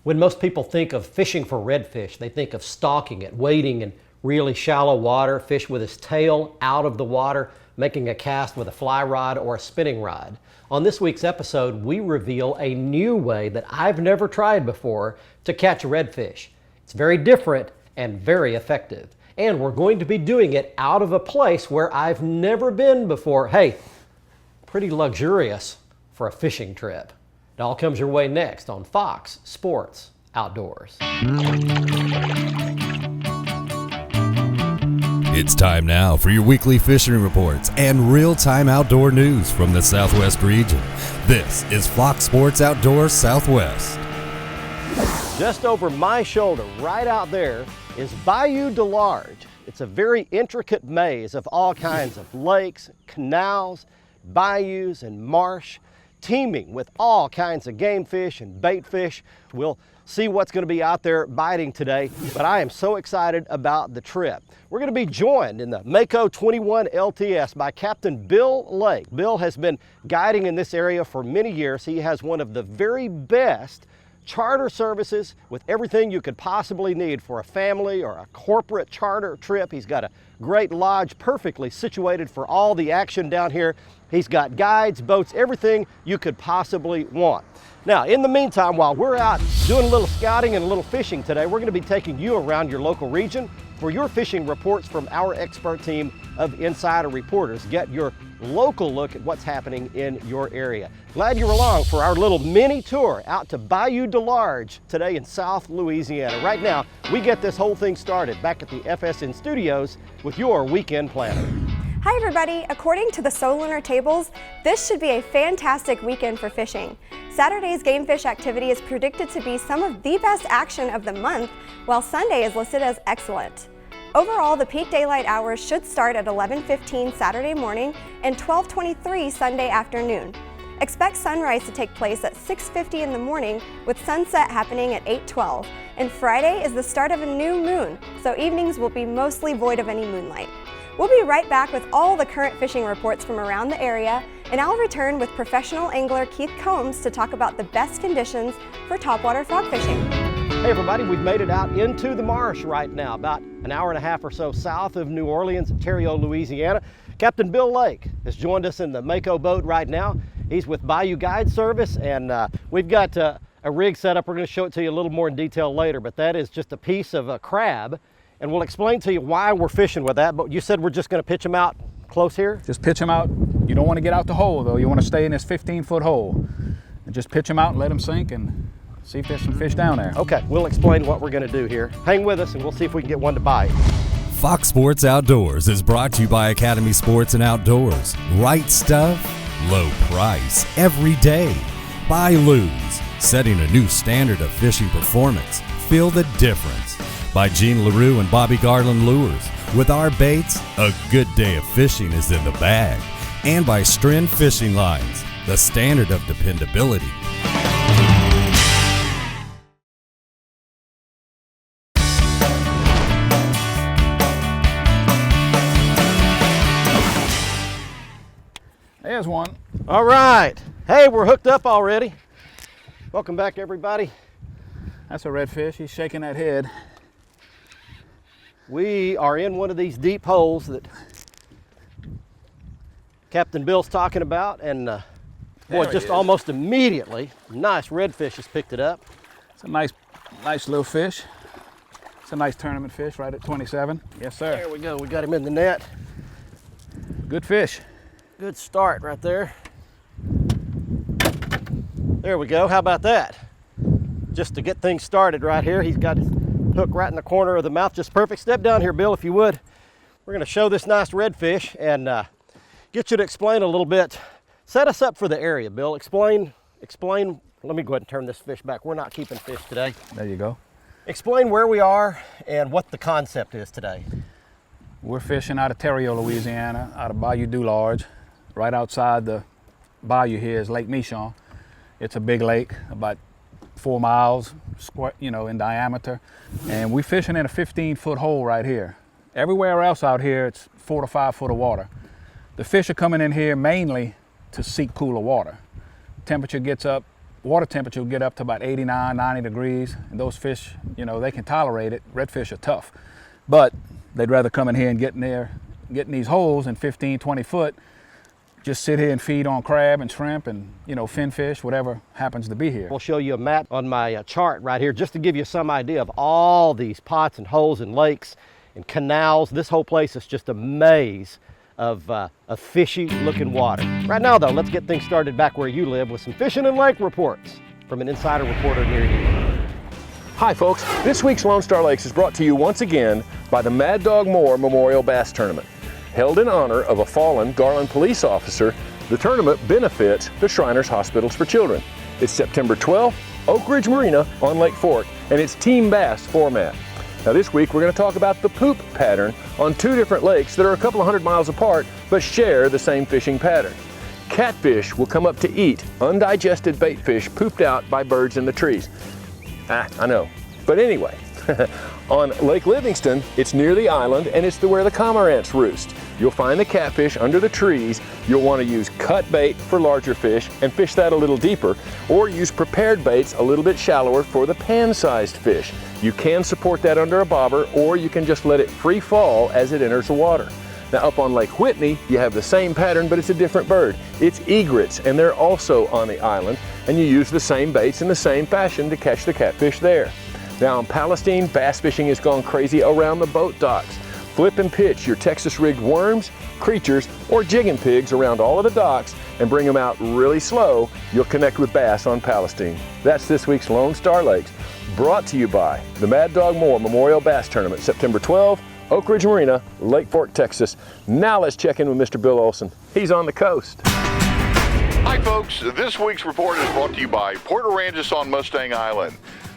When most people think of fishing for redfish, they think of stalking it, wading in really shallow water, fish with his tail out of the water, making a cast with a fly rod or a spinning rod. On this week's episode, we reveal a new way that I've never tried before to catch redfish. It's very different and very effective. And we're going to be doing it out of a place where I've never been before. Hey, pretty luxurious for a fishing trip. It all comes your way next on Fox Sports Outdoors. It's time now for your weekly fishing reports and real-time outdoor news from the Southwest region. This is Fox Sports Outdoors Southwest. Just over my shoulder, right out there, is Bayou Delarge. It's a very intricate maze of all kinds of lakes, canals, bayous, and marsh, teeming with all kinds of game fish and bait fish. We'll see what's going to be out there biting today, but I am so excited about the trip. We're going to be joined in the Mako 21 LTS by Captain Bill Lake. Bill has been guiding in this area for many years. He has one of the very best charter services with everything you could possibly need for a family or a corporate charter trip. He's got a great lodge perfectly situated for all the action down here. He's got guides, boats, everything you could possibly want. Now, in the meantime, while we're out doing a little scouting and a little fishing today, we're going to be taking you around your local region for your fishing reports from our expert team of insider reporters. Get your local look at what's happening in your area. Glad you're along for our little mini tour out to Bayou Delarge today in South Louisiana. Right now, we get this whole thing started back at the FSN studios with your weekend planner. Hi everybody! According to the Solunar tables, this should be a fantastic weekend for fishing. Saturday's game fish activity is predicted to be some of the best action of the month, while Sunday is listed as excellent. Overall, the peak daylight hours should start at 11:15 Saturday morning and 12:23 Sunday afternoon. Expect sunrise to take place at 6:50 in the morning, with sunset happening at 8:12. And Friday is the start of a new moon, so evenings will be mostly void of any moonlight. We'll be right back with all the current fishing reports from around the area, and I'll return with professional angler Keith Combs to talk about the best conditions for topwater frog fishing. Hey everybody, we've made it out into the marsh right now, about an hour and a half or so south of New Orleans, Ontario, Louisiana. Captain Bill Lake has joined us in the Mako boat right now. He's with Bayou Guide Service, and we've got a rig set up. We're going to show it to you a little more in detail later, but that is just a piece of a crab. And we'll explain to you why we're fishing with that, but you said we're just going to pitch them out close here? Just pitch them out. You don't want to get out the hole though. You want to stay in this 15-foot hole. And just pitch them out and let them sink and see if there's some fish down there. Okay, we'll explain what we're going to do here. Hang with us and we'll see if we can get one to bite. Fox Sports Outdoors is brought to you by Academy Sports and Outdoors. Right stuff, low price, every day. By Lou's, setting a new standard of fishing performance. Feel the difference. By Gene LaRue and Bobby Garland Lures. With our baits, a good day of fishing is in the bag. And by Stren Fishing Lines, the standard of dependability. There's one. All right. Hey, we're hooked up already. Welcome back, everybody. That's a redfish. He's shaking that head. We are in one of these deep holes that Captain Bill's talking about, and boy, just almost immediately, nice redfish has picked it up. It's a nice little fish. It's a nice tournament fish right at 27. Yes, sir. There we go. We got him in the net. Good fish. Good start right there. There we go. How about that? Just to get things started right here, he's got his hook right in the corner of the mouth, just perfect. Step down here, Bill, if you would. We're going to show this nice redfish and get you to explain a little bit. Set us up for the area, Bill. Explain. Let me go ahead and turn this fish back. We're not keeping fish today. There you go. Explain where we are and what the concept is today. We're fishing out of Ontario, Louisiana, out of Bayou Dularge. Right outside the bayou here is Lake Michon. It's a big lake, about 4 miles square, in diameter. And we're fishing in a 15-foot hole right here. Everywhere else out here, it's 4 to 5 foot of water. The fish are coming in here mainly to seek cooler water. Temperature gets up water temperature will get up to about 89, 90 degrees. And those fish, you know, they can tolerate it. Redfish are tough, but they'd rather come in here and get in these holes in 15, 20 foot, just sit here and feed on crab and shrimp and, you know, finfish, whatever happens to be here. We'll show you a map on my chart right here just to give you some idea of all these pots and holes and lakes and canals. This whole place is just a maze of fishy looking water. Right now though, let's get things started back where you live with some fishing and lake reports from an insider reporter near you. Hi folks, this week's Lone Star Lakes is brought to you once again by the Mad Dog Moore Memorial Bass Tournament. Held in honor of a fallen Garland police officer, the tournament benefits the Shriners Hospitals for Children. It's September 12th, Oak Ridge Marina on Lake Fork, and it's team bass format. Now this week we're going to talk about the poop pattern on two different lakes that are a couple of 100 miles apart but share the same fishing pattern. Catfish will come up to eat undigested bait fish pooped out by birds in the trees. I know, but anyway. On Lake Livingston, it's near the island and it's where the cormorants roost. You'll find the catfish under the trees. You'll want to use cut bait for larger fish and fish that a little deeper, or use prepared baits a little bit shallower for the pan-sized fish. You can support that under a bobber, or you can just let it free fall as it enters the water. Now up on Lake Whitney, you have the same pattern, but it's a different bird. It's egrets, and they're also on the island, and you use the same baits in the same fashion to catch the catfish there. Now in Palestine, bass fishing has gone crazy around the boat docks. Flip and pitch your Texas rigged worms, creatures, or jigging pigs around all of the docks and bring them out really slow. You'll connect with bass on Palestine. That's this week's Lone Star Lakes, brought to you by the Mad Dog Moore Memorial Bass Tournament, September 12th, Oak Ridge Marina, Lake Fork, Texas. Now let's check in with Mr. Bill Olson. He's on the coast. Hi folks, this week's report is brought to you by Port Aransas on Mustang Island,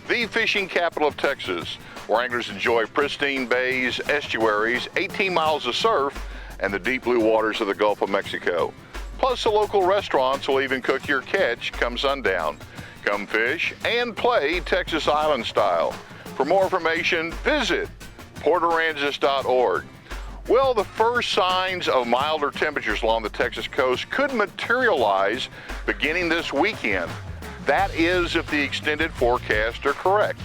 the fishing capital of Texas, where anglers enjoy pristine bays, estuaries, 18 miles of surf, and the deep blue waters of the Gulf of Mexico. Plus the local restaurants will even cook your catch come sundown. Come fish and play Texas Island style. For more information, visit portaransas.org. Well, the first signs of milder temperatures along the Texas coast could materialize beginning this weekend. That is if the extended forecasts are correct.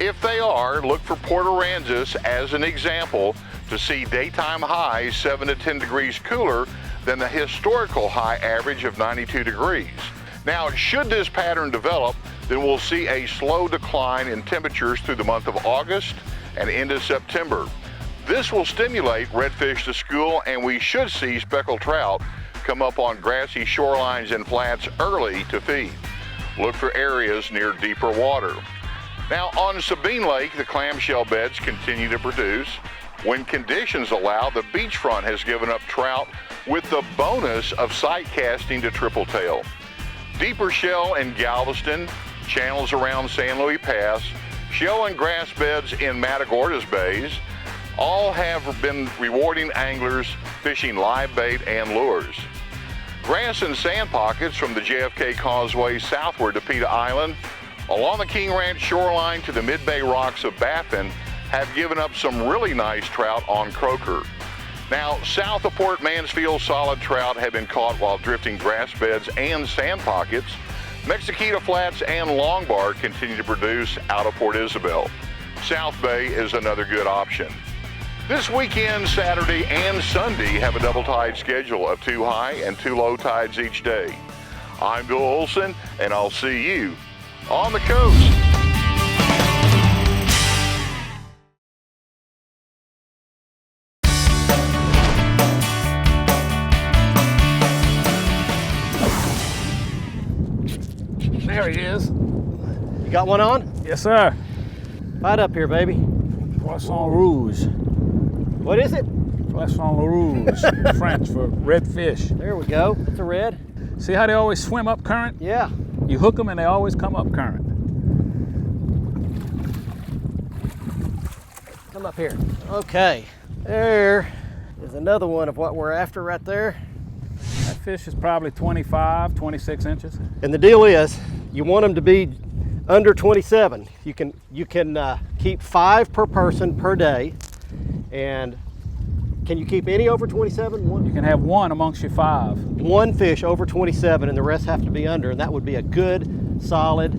If they are, look for Port Aransas as an example to see daytime highs 7 to 10 degrees cooler than the historical high average of 92 degrees. Now, should this pattern develop, then we'll see a slow decline in temperatures through the month of August and into September. This will stimulate redfish to school, and we should see speckled trout come up on grassy shorelines and flats early to feed. Look for areas near deeper water. Now on Sabine Lake, the clamshell beds continue to produce. When conditions allow, the beachfront has given up trout with the bonus of sight casting to triple tail. Deeper shell in Galveston, channels around San Luis Pass, shell and grass beds in Matagordas bays, all have been rewarding anglers fishing live bait and lures. Grass and sand pockets from the JFK Causeway southward to Peta Island, along the King Ranch shoreline to the mid-bay rocks of Baffin, have given up some really nice trout on croaker. Now, south of Port Mansfield, solid trout have been caught while drifting grass beds and sand pockets. Mexiquita Flats and Longbar continue to produce out of Port Isabel. South Bay is another good option. This weekend, Saturday and Sunday, have a double tide schedule of 2 high and 2 low tides each day. I'm Bill Olson, and I'll see you on the coast. There he is. You got one on? Yes, sir. Fight up here, baby. Poisson rouge. What is it? Poisson rouge, French for redfish. There we go. That's a red. See how they always swim up current? Yeah. You hook them and they always come up current. Come up here. Okay. There is another one of what we're after right there. That fish is probably 25, 26 inches. And the deal is, you want them to be under 27. You can keep 5 per person per day, and Can you keep any over 27? You can have one amongst your 5. One fish over 27 and the rest have to be under, and that would be a good, solid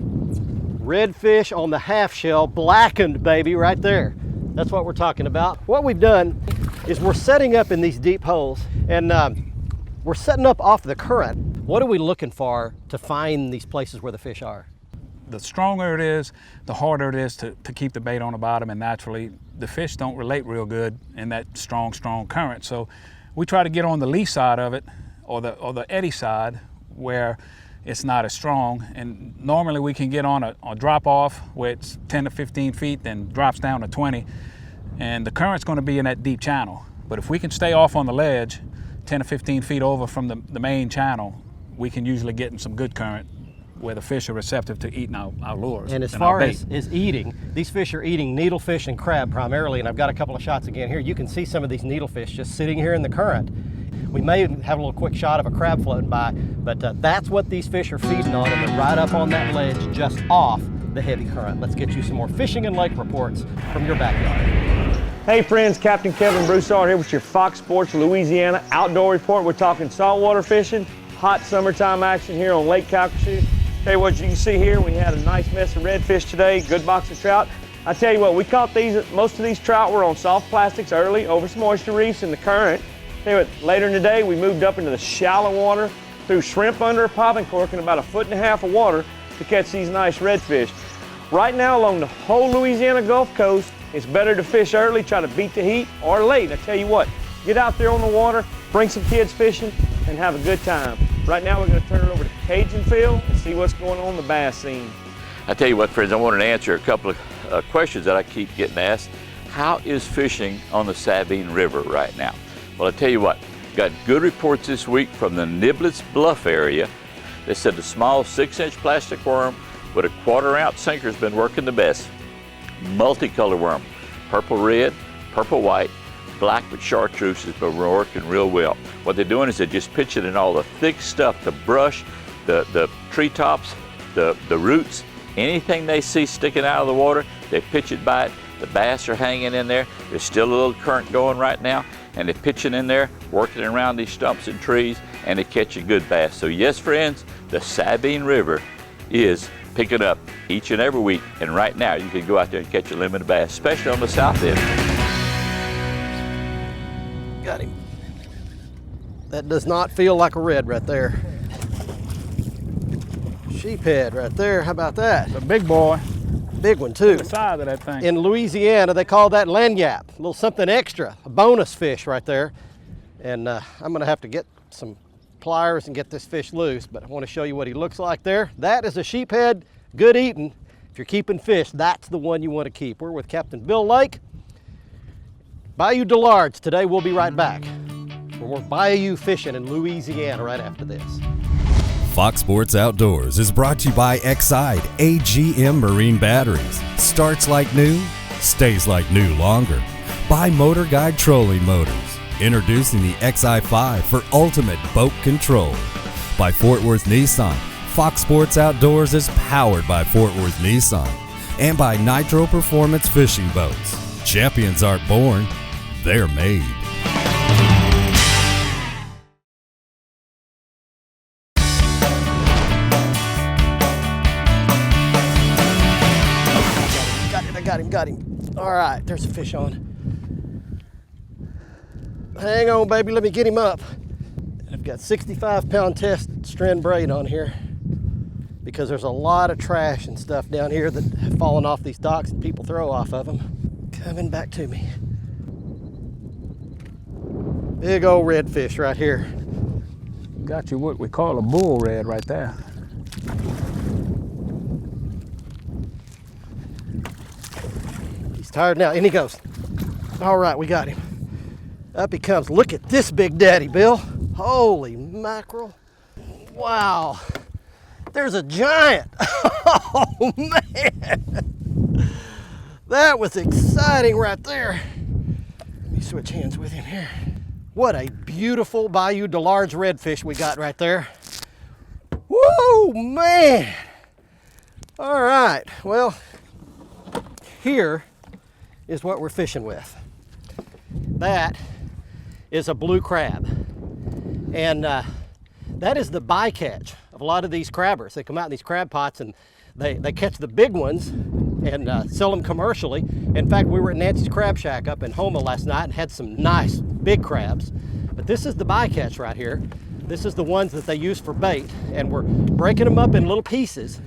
redfish on the half shell, blackened, baby, right there. That's what we're talking about. What we've done is we're setting up in these deep holes, and we're setting up off the current. What are we looking for to find these places where the fish are? The stronger it is, the harder it is to keep the bait on the bottom, and naturally the fish don't relate real good in that strong current. So we try to get on the lee side of it, or the eddy side, where it's not as strong. And normally we can get on a drop off where it's 10 to 15 feet, then drops down to 20, and the current's going to be in that deep channel. But if we can stay off on the ledge 10 to 15 feet over from the main channel, we can usually get in some good current where the fish are receptive to eating our lures. And as far as eating, these fish are eating needlefish and crab primarily, and I've got a couple of shots again here. You can see some of these needlefish just sitting here in the current. We may have a little quick shot of a crab floating by, but that's what these fish are feeding on, and they're right up on that ledge just off the heavy current. Let's get you some more fishing and lake reports from your backyard. Hey friends, Captain Kevin Broussard here with your Fox Sports Louisiana Outdoor Report. We're talking saltwater fishing, hot summertime action here on Lake Calcasieu. Tell you what, you can see here, we had a nice mess of redfish today, good box of trout. I tell you what, we caught most of these trout were on soft plastics early over some oyster reefs in the current. Tell you what, later in the day, we moved up into the shallow water, threw shrimp under a popping cork in about 1.5 feet of water to catch these nice redfish. Right now, along the whole Louisiana Gulf Coast, it's better to fish early, try to beat the heat, or late. I tell you what, get out there on the water, bring some kids fishing, and have a good time. Right now, we're going to turn it over to Cajun Phil and see what's going on the bass scene. I tell you what, friends, I wanted to answer a couple of questions that I keep getting asked. How is fishing on the Sabine River right now? Well, I tell you what, got good reports this week from the Niblets Bluff area. They said the small 6-inch plastic worm with a 1/4-ounce sinker has been working the best. Multicolor worm, purple red, purple white, black with chartreuse has been working real well. What they're doing is they're just pitching in all the thick stuff, the brush, the treetops, the roots, anything they see sticking out of the water, they pitch it by it. The bass are hanging in there. There's still a little current going right now, and they're pitching in there, working around these stumps and trees, and they're catching good bass. So yes, friends, the Sabine River is picking up each and every week, and right now you can go out there and catch a limit of bass, especially on the south end. Got him. That does not feel like a red right there. Sheephead right there, how about that? It's a big boy. Big one too. The size of that thing. In Louisiana, they call that lanyap, a little something extra, a bonus fish right there. And I'm gonna have to get some pliers and get this fish loose, but I want to show you what he looks like there. That is a sheephead, good eating. If you're keeping fish, that's the one you want to keep. We're with Captain Bill Lake, Bayou Delarge. Today we'll be right back. We're Bayou fishing in Louisiana right after this. Fox Sports Outdoors is brought to you by Exide AGM Marine Batteries. Starts like new, stays like new longer. By Motor Guide Trolling Motors. Introducing the XI5 for ultimate boat control. By Fort Worth Nissan. Fox Sports Outdoors is powered by Fort Worth Nissan. And by Nitro Performance Fishing Boats. Champions aren't born, they're made. Got him. All right, there's a fish on. Hang on, baby, let me get him up. I've got 65-pound test strand braid on here because there's a lot of trash and stuff down here that have fallen off these docks and people throw off of them. Coming back to me. Big old redfish right here. Got you what we call a bull red right there. He's tired now, and he goes. All right, we got him. Up he comes. Look at this big daddy, Bill. Holy mackerel. Wow. There's a giant. Oh, man. That was exciting right there. Let me switch hands with him here. What a beautiful Bayou Delarge redfish we got right there. Woo, man. All right, well, here is what we're fishing with. That is a blue crab. And that is the bycatch of a lot of these crabbers. They come out in these crab pots and they catch the big ones and sell them commercially. In fact, we were at Nancy's Crab Shack up in Houma last night and had some nice big crabs. But this is the bycatch right here. This is the ones that they use for bait, and we're breaking them up in little pieces.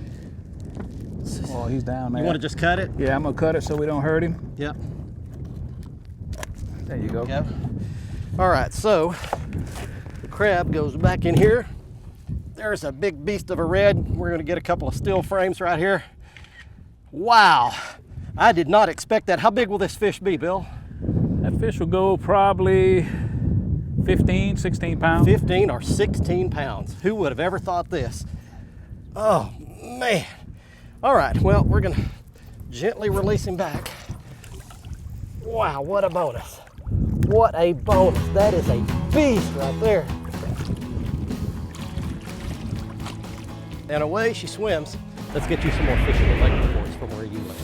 Oh, he's down there. You want to just cut it? Yeah, I'm gonna cut it so we don't hurt him. Yep. There you go. Yep. All right, so the crab goes back in here. There's a big beast of a red. We're gonna get a couple of still frames right here. Wow, I did not expect that. How big will this fish be, Bill? That fish will go probably 15, 16 pounds. 15 or 16 pounds. Who would have ever thought this? Oh, man. All right, well, we're gonna gently release him back. Wow, what a bonus. What a bonus. That is a beast right there. And away she swims. Let's get you some more fishing and lake reports from where you live.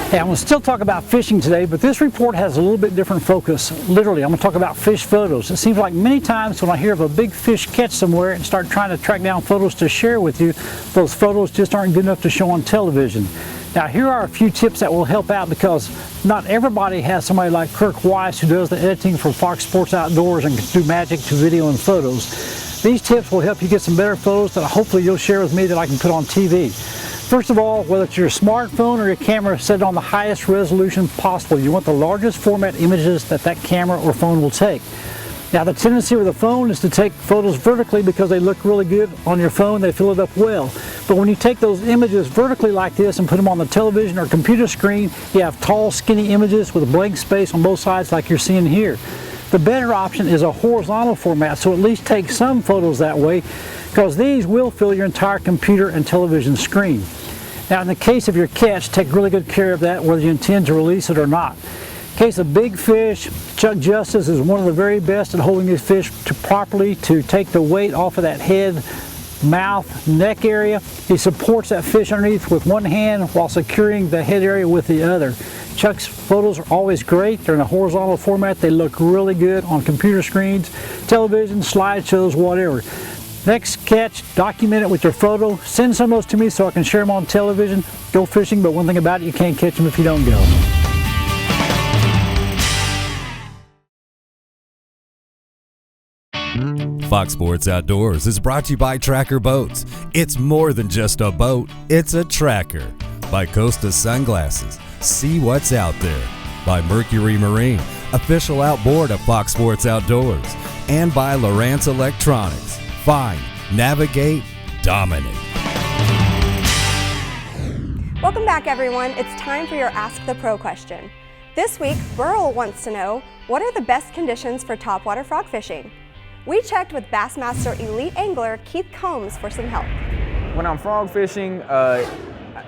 Hey, I'm going to still talk about fishing today, but this report has a little bit different focus. Literally, I'm going to talk about fish photos. It seems like many times when I hear of a big fish catch somewhere and start trying to track down photos to share with you, those photos just aren't good enough to show on television. Now, here are a few tips that will help out because not everybody has somebody like Kirk Weiss who does the editing for Fox Sports Outdoors and can do magic to video and photos. These tips will help you get some better photos that hopefully you'll share with me that I can put on TV. First of all, whether it's your smartphone or your camera, set it on the highest resolution possible. You want the largest format images that camera or phone will take. Now, the tendency with the phone is to take photos vertically because they look really good on your phone, they fill it up well. But when you take those images vertically like this and put them on the television or computer screen, you have tall, skinny images with a blank space on both sides like you're seeing here. The better option is a horizontal format, so at least take some photos that way, because these will fill your entire computer and television screen. Now, in the case of your catch, take really good care of that, whether you intend to release it or not. In case of big fish, Chuck Justice is one of the very best at holding these fish properly to take the weight off of that head, mouth, neck area. He supports that fish underneath with one hand while securing the head area with the other. Chuck's photos are always great. They're in a horizontal format. They look really good on computer screens, television, slideshows, whatever. Next catch, document it with your photo. Send some of those to me so I can share them on television. Go fishing, but one thing about it, you can't catch them if you don't go. Fox Sports Outdoors is brought to you by Tracker Boats. It's more than just a boat, it's a tracker. By Costa Sunglasses, see what's out there. By Mercury Marine, official outboard of Fox Sports Outdoors. And by Lowrance Electronics. Find, navigate, dominate. Welcome back, everyone. It's time for your Ask the Pro question. This week, Burl wants to know, what are the best conditions for topwater frog fishing? We checked with Bassmaster Elite Angler Keith Combs for some help. When I'm frog fishing,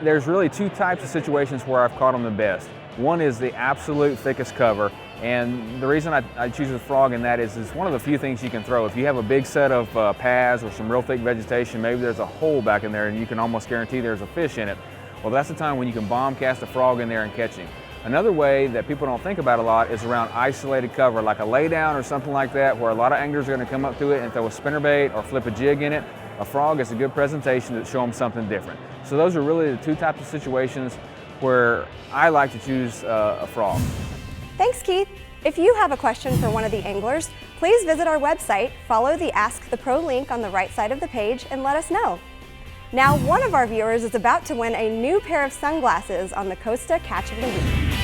there's really two types of situations where I've caught them the best. One is the absolute thickest cover, and the reason I choose a frog in that is it's one of the few things you can throw. If you have a big set of paths or some real thick vegetation, maybe there's a hole back in there and you can almost guarantee there's a fish in it. Well, that's the time when you can bomb cast a frog in there and catch him. Another way that people don't think about a lot is around isolated cover, like a laydown or something like that, where a lot of anglers are going to come up to it and throw a spinnerbait or flip a jig in it. A frog is a good presentation to show them something different. So those are really the two types of situations where I like to choose a frog. Thanks, Keith. If you have a question for one of the anglers, please visit our website, follow the Ask the Pro link on the right side of the page, and let us know. Now, one of our viewers is about to win a new pair of sunglasses on the Costa Catch of the Week.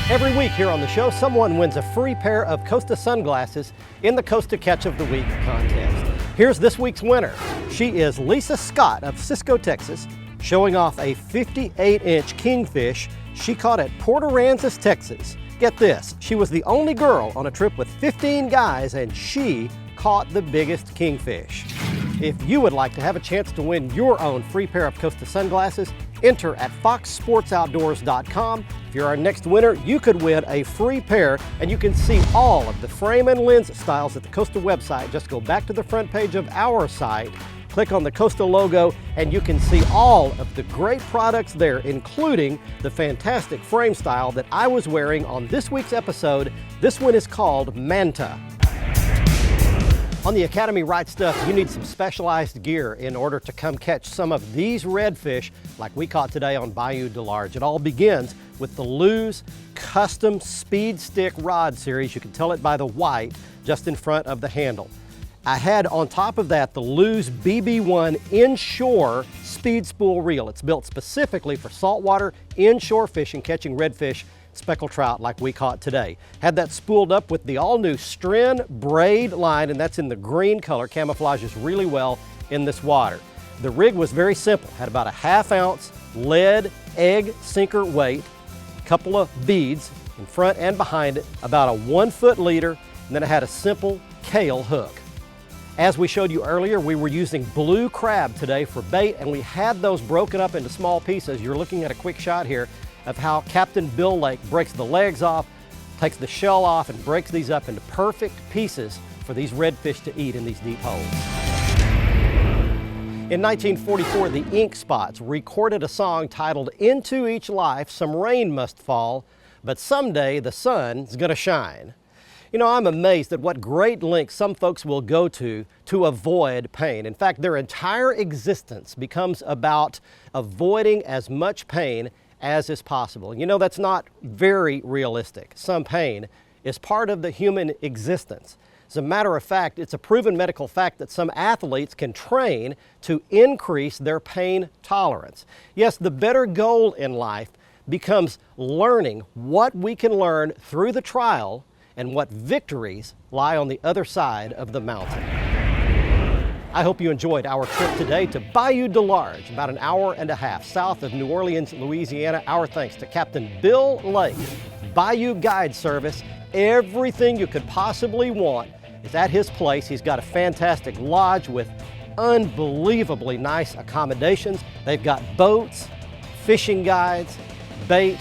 Every week here on the show, someone wins a free pair of Costa sunglasses in the Costa Catch of the Week contest. Here's this week's winner. She is Lisa Scott of Cisco, Texas, showing off a 58-inch kingfish she caught at Port Aransas, Texas. Get this, she was the only girl on a trip with 15 guys, and she caught the biggest kingfish. If you would like to have a chance to win your own free pair of Costa sunglasses, enter at foxsportsoutdoors.com. If you're our next winner, you could win a free pair, and you can see all of the frame and lens styles at the Costa website. Just go back to the front page of our site, click on the Costa logo, and you can see all of the great products there, including the fantastic frame style that I was wearing on this week's episode. This one is called Manta. On the Academy Right Stuff, you need some specialized gear in order to come catch some of these redfish like we caught today on Bayou Delarge. It all begins with the Lew's Custom Speed Stick Rod Series. You can tell it by the white just in front of the handle. I had on top of that the Lew's BB1 Inshore Speed Spool Reel. It's built specifically for saltwater inshore fishing, catching redfish, speckled trout like we caught today. Had that spooled up with the all-new Stren braid line, and that's in the green color, camouflages really well in this water. The rig was very simple, had about a 1/2 ounce lead egg sinker weight, a couple of beads in front and behind it, about a 1 foot leader, and then it had a simple Kale hook. As we showed you earlier, we were using blue crab today for bait, and we had those broken up into small pieces. You're looking at a quick shot here of how Captain Bill Lake breaks the legs off, takes the shell off, and breaks these up into perfect pieces for these redfish to eat in these deep holes. In 1944, the Ink Spots recorded a song titled "Into Each Life Some Rain Must Fall, but Someday the Sun's Gonna Shine." You know, I'm amazed at what great lengths some folks will go to avoid pain. In fact, their entire existence becomes about avoiding as much pain as is possible. You know, that's not very realistic. Some pain is part of the human existence. As a matter of fact, it's a proven medical fact that some athletes can train to increase their pain tolerance. Yes, the better goal in life becomes learning what we can learn through the trial and what victories lie on the other side of the mountain. I hope you enjoyed our trip today to Bayou Delarge, about an hour and a half south of New Orleans, Louisiana. Our thanks to Captain Bill Lake, Bayou Guide Service. Everything you could possibly want is at his place. He's got a fantastic lodge with unbelievably nice accommodations. They've got boats, fishing guides, bait,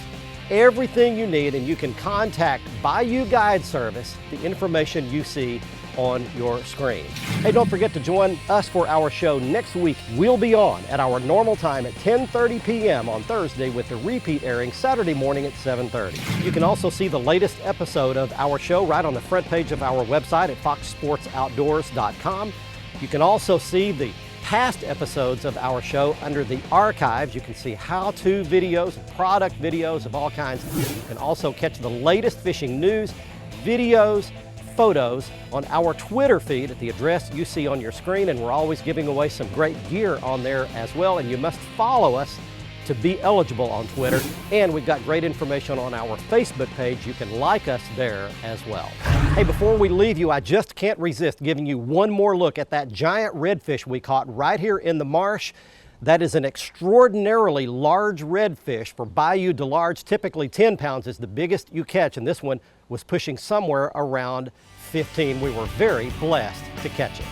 everything you need, and you can contact Bayou Guide Service, the information you see on your screen. Hey, don't forget to join us for our show next week. We'll be on at our normal time at 10:30 p.m. on Thursday with the repeat airing Saturday morning at 7:30. You can also see the latest episode of our show right on the front page of our website at foxsportsoutdoors.com. You can also see the past episodes of our show under the archives. You can see how-to videos and product videos of all kinds. You can also catch the latest fishing news, videos, photos on our Twitter feed at the address you see on your screen, and we're always giving away some great gear on there as well, and you must follow us to be eligible on Twitter. And we've got great information on our Facebook page. You can like us there as well. Hey, before we leave you, I just can't resist giving you one more look at that giant redfish we caught right here in the marsh. That is an extraordinarily large redfish for Bayou Delarge. Typically 10 pounds is the biggest you catch, and this one was pushing somewhere around 15. We were very blessed to catch it.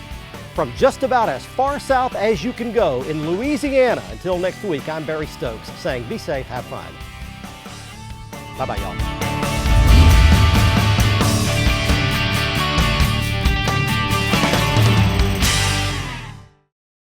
From just about as far south as you can go in Louisiana. Until next week, I'm Barry Stokes saying be safe, have fun. Bye-bye, y'all.